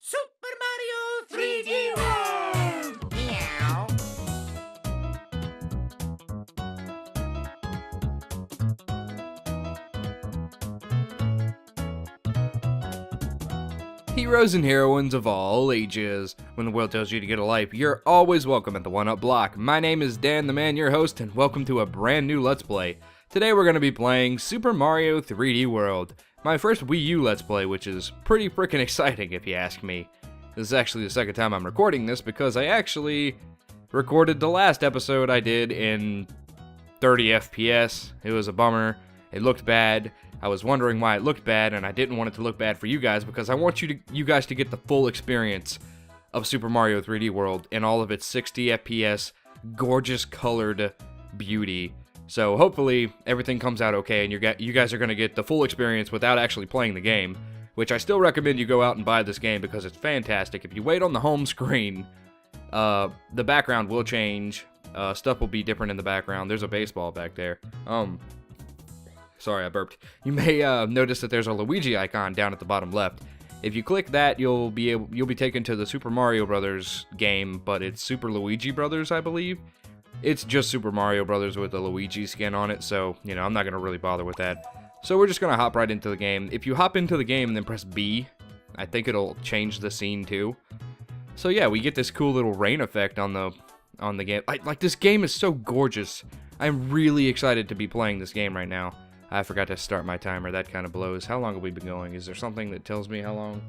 Super Mario 3D World! Meow. Heroes and heroines of all ages. When the world tells you to get a life, you're always welcome at the 1UP block. My name is Dan the Man, your host, and welcome to a brand new Let's Play. Today we're going to be playing Super Mario 3D World. My first Wii U Let's Play, which is pretty freaking exciting if you ask me. This is actually the second time I'm recording this because I actually recorded the last episode I did in 30 FPS. It was a bummer. It looked bad. I was wondering why it looked bad, and I didn't want it to look bad for you guys because I want you guys to get the full experience of Super Mario 3D World in all of its 60 FPS, gorgeous colored beauty. So hopefully everything comes out okay, and you guys are going to get the full experience without actually playing the game, which I still recommend you go out and buy this game because it's fantastic. If you wait on the home screen, the background will change. Stuff will be different in the background. There's a baseball back there. Sorry, I burped. You may notice that there's a Luigi icon down at the bottom left. If you click that, you'll be taken to the Super Mario Brothers game, but it's Super Luigi Brothers, I believe. It's just Super Mario Brothers with a Luigi skin on it, so, you know, I'm not going to really bother with that. So we're just going to hop right into the game. If you hop into the game and then press B, I think it'll change the scene too. So yeah, we get this cool little rain effect on the game. Like, this game is so gorgeous. I'm really excited to be playing this game right now. I forgot to start my timer. That kind of blows. How long have we been going? Is there something that tells me how long?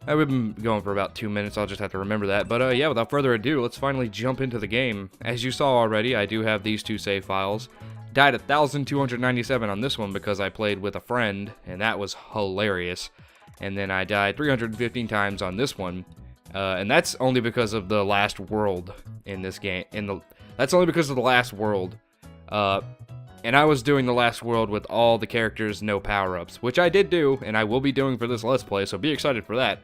We've been going for about 2 minutes. I'll just have to remember that. But yeah, without further ado, let's finally jump into the game. As you saw already, I do have these two save files. Died 1,297 on this one because I played with a friend, and that was hilarious. And then I died 315 times on this one, and that's only because of the last world in this game. That's only because of the last world. And I was doing the last world with all the characters, no power-ups, which I did do, and I will be doing for this Let's Play, so be excited for that.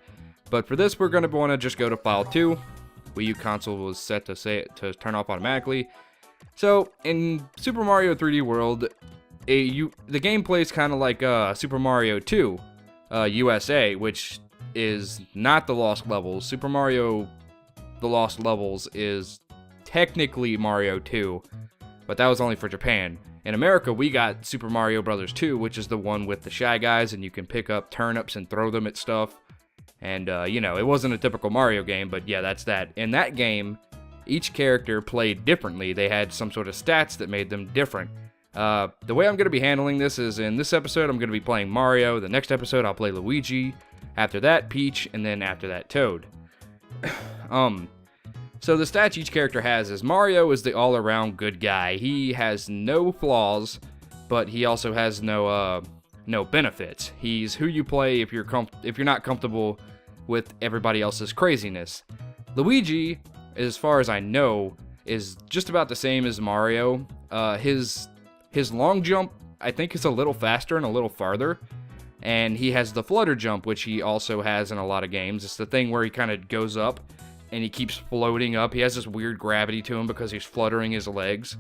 But for this, we're going to want to just go to File 2. Wii U console was set to turn off automatically. So, in Super Mario 3D World, the gameplay is kind of like Super Mario 2 USA, which is not the Lost Levels. Super Mario The Lost Levels is technically Mario 2, but that was only for Japan. In America, we got Super Mario Bros. 2, which is the one with the Shy Guys, and you can pick up turnips and throw them at stuff. And, you know, it wasn't a typical Mario game, but yeah, that's that. In that game, each character played differently. They had some sort of stats that made them different. The way I'm going to be handling this is, in this episode, I'm going to be playing Mario. The next episode, I'll play Luigi. After that, Peach. And then after that, Toad. So the stats each character has is Mario is the all-around good guy. He has no flaws, but he also has no benefits. He's who you play if you're not comfortable with everybody else's craziness. Luigi, as far as I know, is just about the same as Mario. His long jump, I think, is a little faster and a little farther. And he has the flutter jump, which he also has in a lot of games. It's the thing where he kind of goes up and he keeps floating up. He has this weird gravity to him because he's fluttering his legs.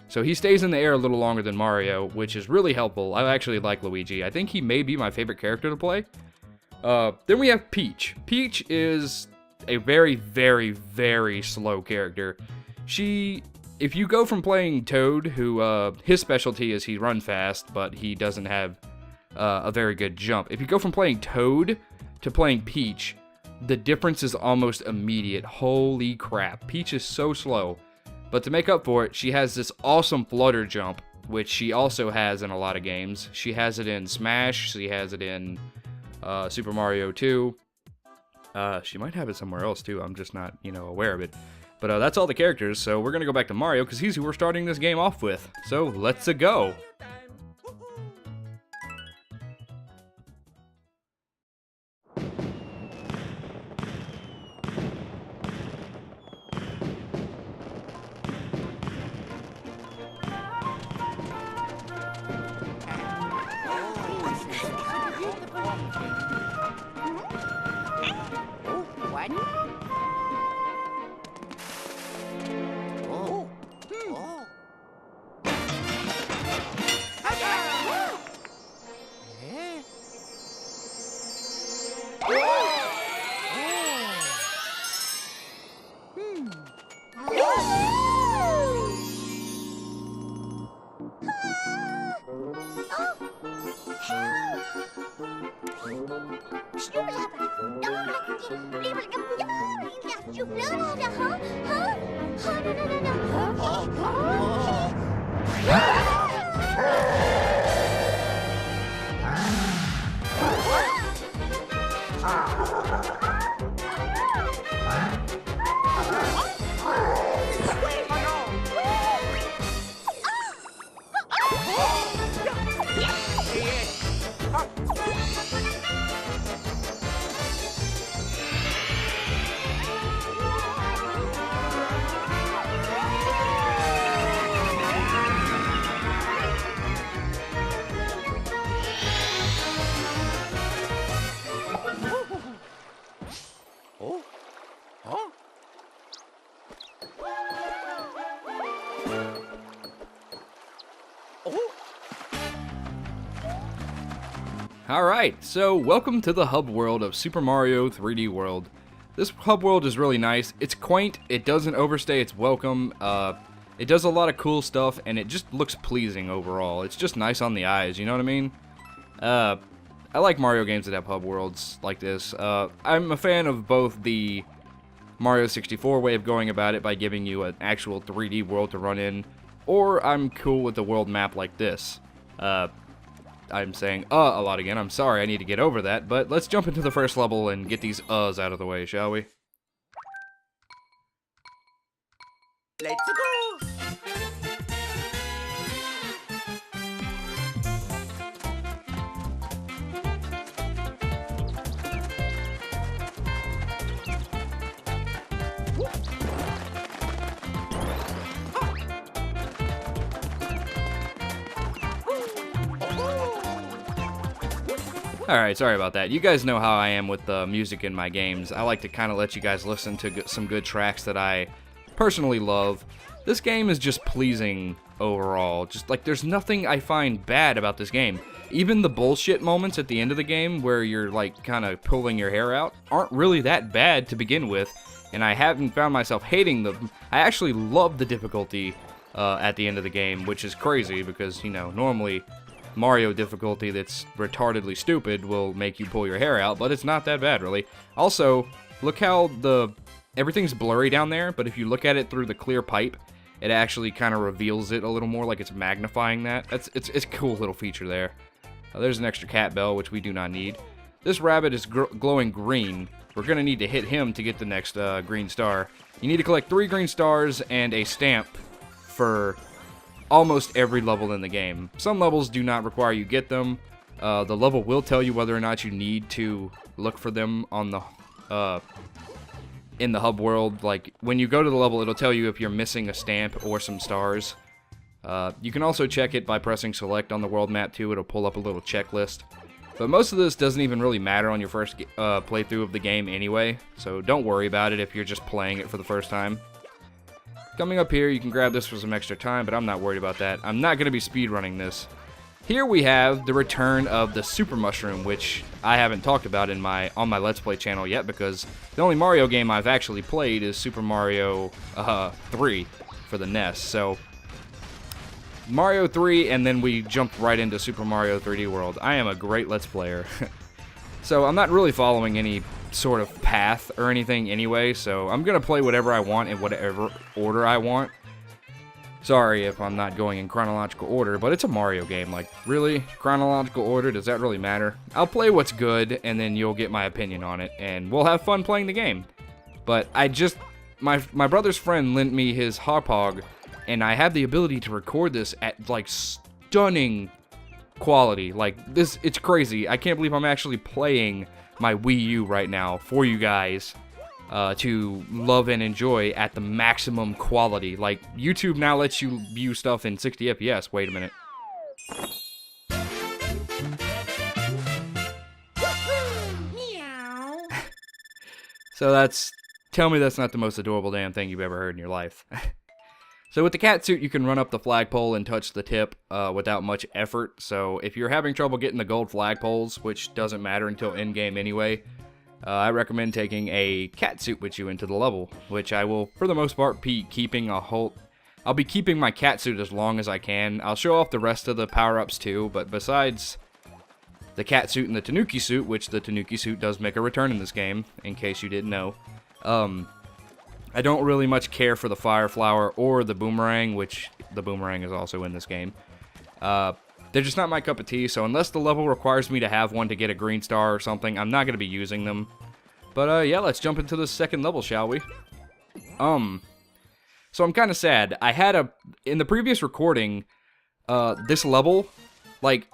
So he stays in the air a little longer than Mario, which is really helpful. I actually like Luigi. I think he may be my favorite character to play. Then we have Peach. Peach is a very, very, very slow character. If you go from playing Toad, who his specialty is he runs fast, but he doesn't have a very good jump. If you go from playing Toad to playing Peach, the difference is almost immediate. Holy crap. Peach is so slow. But to make up for it, she has this awesome flutter jump, which she also has in a lot of games. She has it in Smash. She has it in Super Mario 2. She might have it somewhere else too. I'm just not, aware of it. But that's all the characters, so we're going to go back to Mario because he's who we're starting this game off with. So let's go. No, no, no, huh? Huh? Oh, no, no, no, no. Alright, so welcome to the hub world of Super Mario 3D World. This hub world is really nice. It's quaint, it doesn't overstay its welcome, it does a lot of cool stuff, and it just looks pleasing overall. It's just nice on the eyes, you know what I mean? I like Mario games that have hub worlds like this. I'm a fan of both the Mario 64 way of going about it by giving you an actual 3D world to run in, or I'm cool with the world map like this. I'm saying a lot again. I'm sorry, I need to get over that, but let's jump into the first level and get these out of the way, shall we? Let's go! Alright, sorry about that. You guys know how I am with the music in my games. I like to kind of let you guys listen to some good tracks that I personally love. This game is just pleasing overall. Just like, there's nothing I find bad about this game. Even the bullshit moments at the end of the game where you're like kind of pulling your hair out aren't really that bad to begin with, and I haven't found myself hating them. I actually love the difficulty at the end of the game, which is crazy because, you know, normally Mario difficulty that's retardedly stupid will make you pull your hair out, but it's not that bad, really. Also, look how everything's blurry down there, but if you look at it through the clear pipe, it actually kind of reveals it a little more, like it's magnifying that. It's a cool little feature there. There's an extra cat bell, which we do not need. This rabbit is glowing green. We're going to need to hit him to get the next green star. You need to collect 3 green stars and a stamp for almost every level in the game. Some levels do not require you get them. The level will tell you whether or not you need to look for them on the in the hub world. Like, when you go to the level, it'll tell you if you're missing a stamp or some stars. You can also check it by pressing select on the world map too. It'll pull up a little checklist. But most of this doesn't even really matter on your first playthrough of the game anyway, so don't worry about it if you're just playing it for the first time. Coming up here, you can grab this for some extra time, but I'm not worried about that. I'm not going to be speedrunning this. Here we have the return of the Super Mushroom, which I haven't talked about on my Let's Play channel yet, because the only Mario game I've actually played is Super Mario 3 for the NES. So Mario 3, and then we jumped right into Super Mario 3D World. I am a great Let's Player. So I'm not really following any sort of path or anything anyway, so I'm gonna play whatever I want in whatever order I want. Sorry if I'm not going in chronological order, but it's a Mario game. Like, really? Chronological order? Does that really matter? I'll play what's good, and then you'll get my opinion on it, and we'll have fun playing the game. But my brother's friend lent me his Hog, and I have the ability to record this at, like, stunning quality. Like, this, it's crazy. I can't believe I'm actually playing my Wii U right now for you guys to love and enjoy at the maximum quality. Like, YouTube now lets you view stuff in 60 FPS. Wait a minute. Meow. So tell me that's not the most adorable damn thing you've ever heard in your life. So with the cat suit, you can run up the flagpole and touch the tip without much effort. So if you're having trouble getting the gold flagpoles, which doesn't matter until endgame anyway, I recommend taking a cat suit with you into the level, which I will, for the most part, be keeping I'll be keeping my cat suit as long as I can. I'll show off the rest of the power-ups too, but besides the cat suit and the Tanuki suit, which the Tanuki suit does make a return in this game, in case you didn't know, I don't really much care for the fire flower or the boomerang, which the boomerang is also in this game. They're just not my cup of tea, so unless the level requires me to have one to get a green star or something, I'm not going to be using them. But yeah, let's jump into the second level, shall we? So I'm kind of sad. I had in the previous recording, this level, like,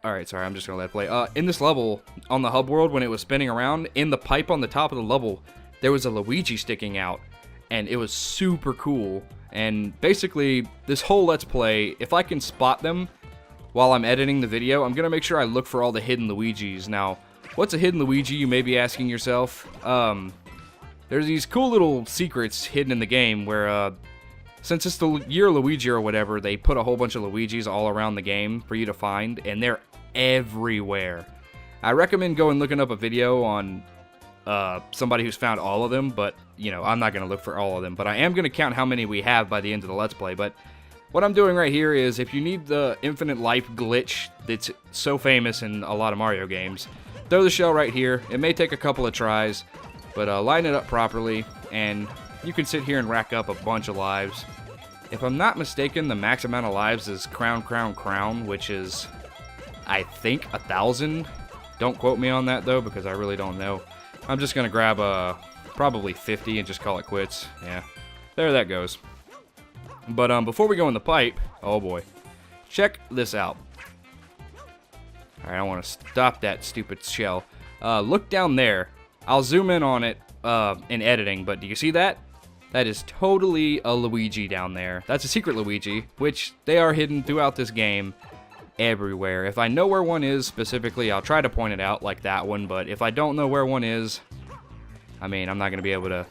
alright, sorry, I'm just going to let it play. In this level, on the hub world, when it was spinning around, in the pipe on the top of the level, there was a Luigi sticking out, and it was super cool. And basically, this whole Let's Play, if I can spot them while I'm editing the video, I'm going to make sure I look for all the hidden Luigis. Now, what's a hidden Luigi, you may be asking yourself? There's these cool little secrets hidden in the game where, since it's the year Luigi or whatever, they put a whole bunch of Luigis all around the game for you to find, and they're everywhere. I recommend going looking up a video on somebody who's found all of them, but, you know, I'm not going to look for all of them, but I am going to count how many we have by the end of the Let's Play. But what I'm doing right here is, if you need the infinite life glitch that's so famous in a lot of Mario games, throw the shell right here. It may take a couple of tries, but line it up properly, and you can sit here and rack up a bunch of lives. If I'm not mistaken, the max amount of lives is crown, crown, crown, which is, I think, 1,000. Don't quote me on that, though, because I really don't know. I'm just going to grab probably 50 and just call it quits. Yeah, there that goes. But before we go in the pipe, oh boy, check this out. Alright, I want to stop that stupid shell. Look down there. I'll zoom in on it in editing, but do you see that? That is totally a Luigi down there. That's a secret Luigi, which they are hidden throughout this game everywhere. If I know where one is specifically, I'll try to point it out like that one, but if I don't know where one is, I mean, I'm not going to be able to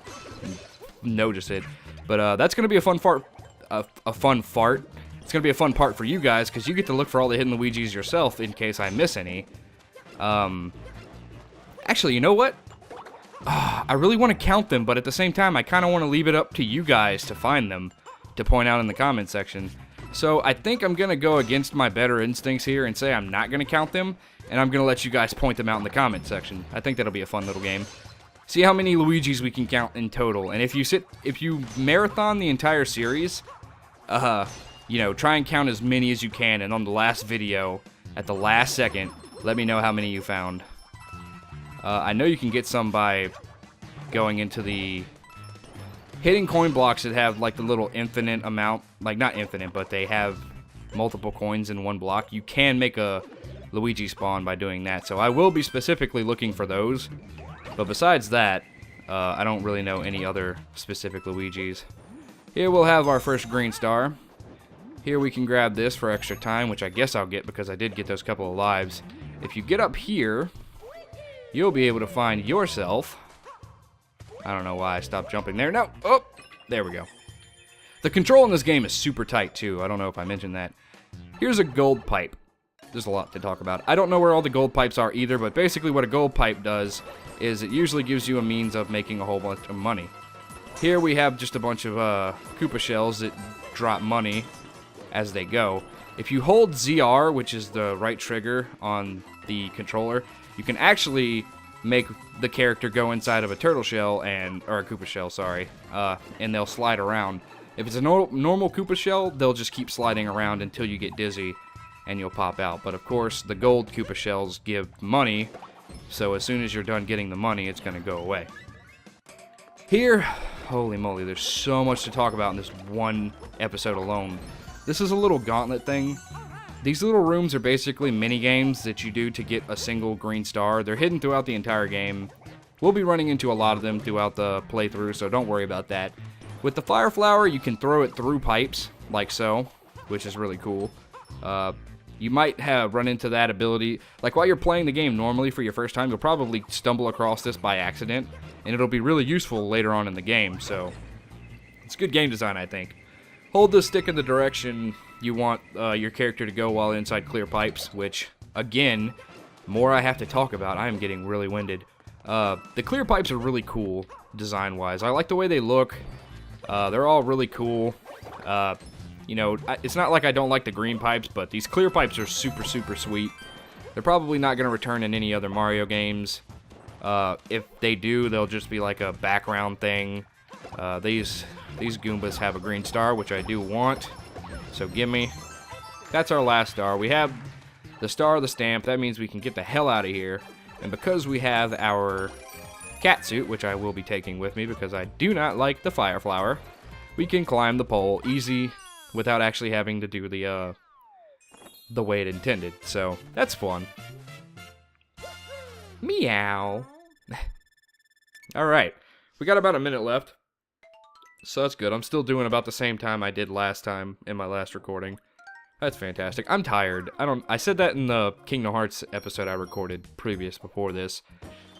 notice it. But that's going to be a fun fart. It's going to be a fun part for you guys, because you get to look for all the hidden Luigis yourself in case I miss any. Actually, you know what? I really want to count them, but at the same time, I kind of want to leave it up to you guys to find them, to point out in the comment section. So I think I'm going to go against my better instincts here and say I'm not going to count them, and I'm going to let you guys point them out in the comment section. I think that'll be a fun little game. See how many Luigis we can count in total, and if you marathon the entire series, you know, try and count as many as you can, and on the last video, at the last second, let me know how many you found. I know you can get some by going into the hitting coin blocks that have like the little infinite amount, like not infinite, but they have multiple coins in one block. You can make a Luigi spawn by doing that, so I will be specifically looking for those. But besides that, I don't really know any other specific Luigis. Here we'll have our first green star. Here we can grab this for extra time, which I guess I'll get because I did get those couple of lives. If you get up here, you'll be able to find yourself. I don't know why I stopped jumping there. No! Oh! There we go. The control in this game is super tight, too. I don't know if I mentioned that. Here's a gold pipe. There's a lot to talk about. I don't know where all the gold pipes are either, but basically what a gold pipe does is it usually gives you a means of making a whole bunch of money. Here we have just a bunch of Koopa shells that drop money as they go. If you hold ZR, which is the right trigger on the controller, you can actually make the character go inside of a turtle shell or a Koopa shell, sorry, and they'll slide around. If it's a normal Koopa shell, they'll just keep sliding around until you get dizzy and you'll pop out. But of course, the gold Koopa shells give money, so as soon as you're done getting the money, it's going to go away. Here, holy moly, there's so much to talk about in this one episode alone. This is a little gauntlet thing. These little rooms are basically mini games that you do to get a single green star. They're hidden throughout the entire game. We'll be running into a lot of them throughout the playthrough, so don't worry about that. With the fire flower, you can throw it through pipes, like so, which is really cool. You might have run into that ability, like while you're playing the game normally for your first time, you'll probably stumble across this by accident, and it'll be really useful later on in the game, so it's good game design, I think. Hold the stick in the direction you want your character to go while inside clear pipes, which, again, more I have to talk about. I am getting really winded. The clear pipes are really cool, design-wise. I like the way they look. They're all really cool. You know, it's not like I don't like the green pipes, but these clear pipes are super, super sweet. They're probably not going to return in any other Mario games. If they do, they'll just be like a background thing. These Goombas have a green star, which I do want. So gimme. That's our last star. We have the star of the stamp. That means we can get the hell out of here. And because we have our cat suit, which I will be taking with me because I do not like the fire flower, we can climb the pole easy without actually having to do the way it intended. So that's fun. Meow. Alright, we got about a minute left, so that's good. I'm still doing about the same time I did last time in my last recording. That's fantastic. I'm tired. I said that in the Kingdom Hearts episode I recorded before this,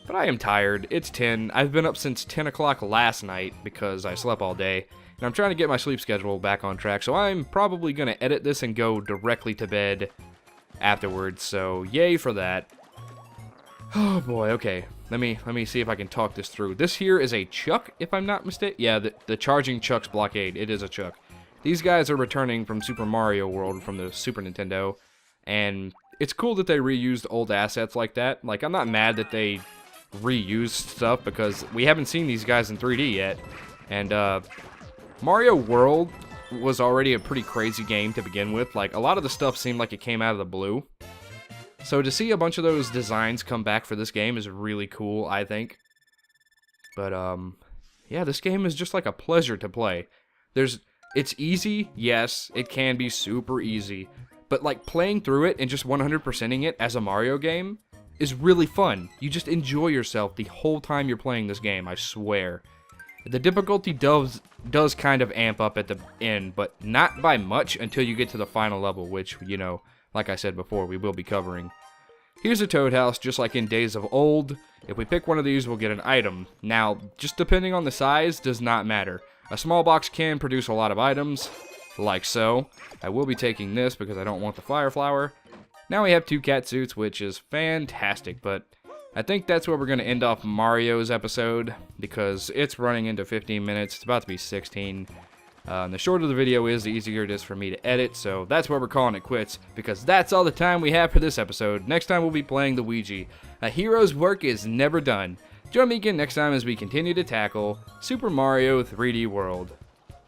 but I am tired. It's 10. I've been up since 10 o'clock last night because I slept all day, and I'm trying to get my sleep schedule back on track, so I'm probably going to edit this and go directly to bed afterwards, so yay for that. Oh boy, okay. Let me see if I can talk this through. This here is a Chuck, if I'm not mistaken. Yeah, the Charging Chuck's Blockade. It is a Chuck. These guys are returning from Super Mario World from the Super Nintendo, and it's cool that they reused old assets like that. Like, I'm not mad that they reused stuff because we haven't seen these guys in 3D yet. And Mario World was already a pretty crazy game to begin with. Like, a lot of the stuff seemed like it came out of the blue. So to see a bunch of those designs come back for this game is really cool, I think. But, yeah, this game is just like a pleasure to play. It's easy, yes, it can be super easy. But, like, playing through it and just 100%ing it as a Mario game is really fun. You just enjoy yourself the whole time you're playing this game, I swear. The difficulty does kind of amp up at the end, but not by much until you get to the final level, which, you know, like I said before, we will be covering. Here's a Toad House, just like in Days of Old. If we pick one of these, we'll get an item. Now, just depending on the size, does not matter. A small box can produce a lot of items, like so. I will be taking this because I don't want the fire flower. Now we have 2 cat suits, which is fantastic, but I think that's where we're going to end off Mario's episode, because it's running into 15 minutes. It's about to be 16. And the shorter the video is, the easier it is for me to edit, so that's where we're calling it quits, because that's all the time we have for this episode. Next time we'll be playing the Ouija. A hero's work is never done. Join me again next time as we continue to tackle Super Mario 3D World.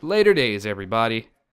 Later days, everybody.